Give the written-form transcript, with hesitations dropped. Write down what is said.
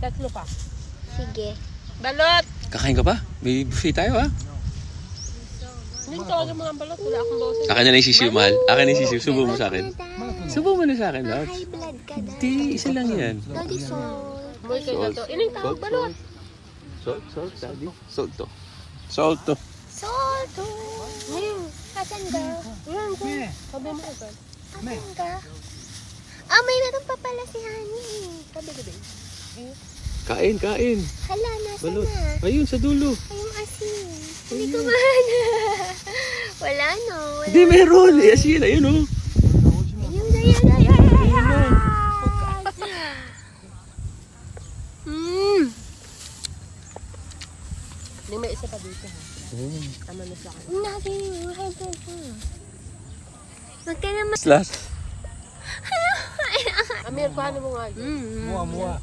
Tatlo pa. Sige. Balot! Kakain ka pa? May buffet tayo ha? Hindi tawagan mga balot. Wala akong boses. Akin na lang yung sisiw, mahal. Akin na yung sisiw. Subo mo sa akin. Dad. Subo mo na sa akin, Lods. High blood ka, Dad. Hindi, isa lang yan. Daddy, salt. Moy kayo na to. Ining tawag balot. Salt, daddy. Salt to. Salt to. Salt. Asan ka? Ayan ko. Sabi mo ito. Asan ka? Ah, may meron pa pala si Honey. Sabi ko din. Kain, kain. Hala, nasa Balot. na? Ayun, sa dulo. Ay, yung asin. Hindi ko mana. Wala no. Wala. Hindi, meron. Eh, asin. Ayun, oh. Ayun, ayan. Hindi may isa pa dito ha. Ano na sa akin. Huwag ka naman. Last. Amir, paano mo nga? Mua.